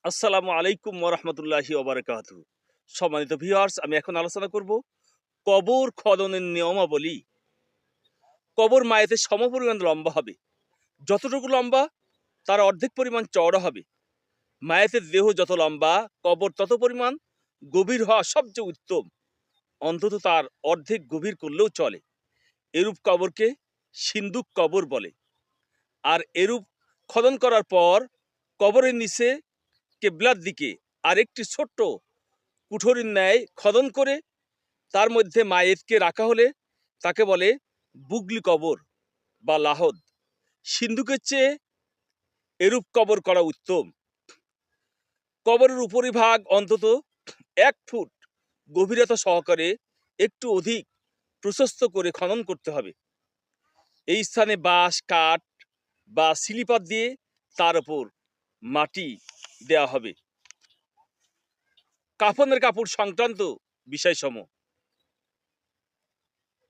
আসসালামু আলাইকুম ওয়া রাহমাতুল্লাহি ওয়া বারাকাতুহু। সম্মানিত ভিউয়ার্স, আমি এখন আলোচনা করব কবর খননের নিয়মাবলী। কবর মায়েতের সমপরিমাণ লম্বা হবে। যতটুকু লম্বা তার অর্ধেক পরিমাণ চওড়া হবে। মায়েতের দেহ যত লম্বা, কবর তত পরিমাণ গভীর হওয়া সবচেয়ে উত্তম। অন্তত তার অর্ধেক গভীর করলেও চলে। এরূপ কবরকে সিন্দুক কবর বলে। আর এরূপ খনন করার পর কবরের নিচে কেবলার দিকে আরেকটি ছোট্ট কুঠরির ন্যায় খনন করে তার মধ্যে মায়েতকে রাখা হলে তাকে বলে বুগলি কবর বা লাহদ। সিন্ধুকের চেয়ে এরূপ কবর করা উত্তম। কবরের উপরিভাগ অন্তত 1 ফুট গভীরতা সহকারে একটু অধিক প্রশস্ত করে খনন করতে হবে। এই স্থানে বাঁশ, কাঠ বা স্লিপার দিয়ে তার উপর মাটি দেওয়া হবে। কাফনের কাপড় সংক্রান্ত বিষয়সমূহ।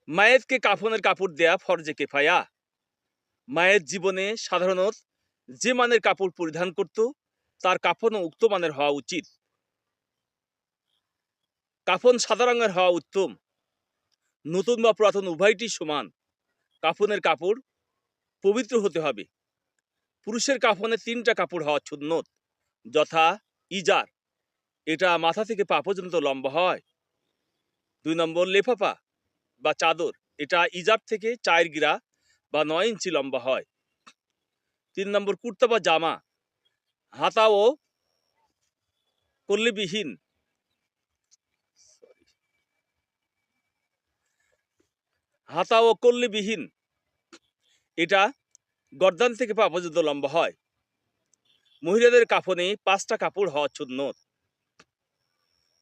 মায়েতকে কাফনের কাপড় দেয়া ফরজে কেফায়া। মায়ের জীবনে সাধারণত যে মানের কাপড় পরিধান করত তার কাফনও উক্ত মানের হওয়া উচিত। কাফন সাদা রঙের হওয়া উত্তম। নতুন বা পুরাতন উভয়টি সমান। কাফনের কাপড় পবিত্র হতে হবে। পুরুষের কাফনে 3টা কাপড় হওয়া সুন্নত, যথা ইজার, এটা মাথা থেকে পা পর্যন্ত লম্বা হয়। 2 নম্বর লেফাফা বা চাদর, এটা ইজার থেকে 4 গিরা বা 9 ইঞ্চি লম্বা হয়। 3 নম্বর কুর্তা বা জামা, হাতা ও কল্লিবিহীন হাতা ও কল্লিবিহীন, এটা গর্দান থেকে পা পর্যন্ত লম্বা হয়। মহিলাদের কাফনে 5টা কাপড় হওয়া সুন্নত,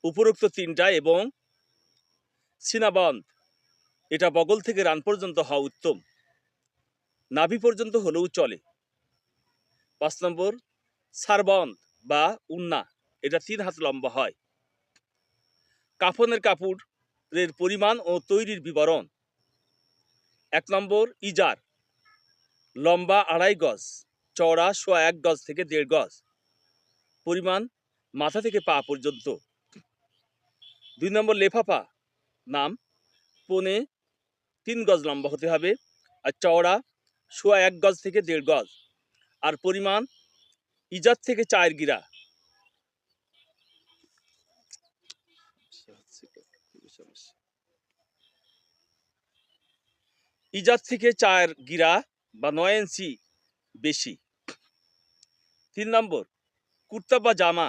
উপরোক্ত 3টা এবং সিনাবন্ধ, এটা বগল থেকে রান পর্যন্ত হওয়া উত্তম। নাভি পর্যন্ত হলেও চলে। 5 নম্বর সারবন্ধ বা উন্না, এটা 3 হাত লম্বা হয়। কাফনের কাপড়ের পরিমাণ ও তৈরির বিবরণ। 1 নম্বর ইজার, লম্বা 2.5 গজ, চওড়া 1.25 গজ থেকে 1.5 গজ, পরিমাণ মাথা থেকে পা পর্যন্ত। 2 নম্বর লেফাফা, নাম, 3.25 গজ লম্বা হতে হবে আর চওড়া 1.25 গজ থেকে 1.5 গজ, আর পরিমাণ ইজার থেকে 4 গিরা। ইজার থেকে 4 গিরা বা 9 ইঞ্চি বেশি। 3 নম্বর কুর্তা বা জামা,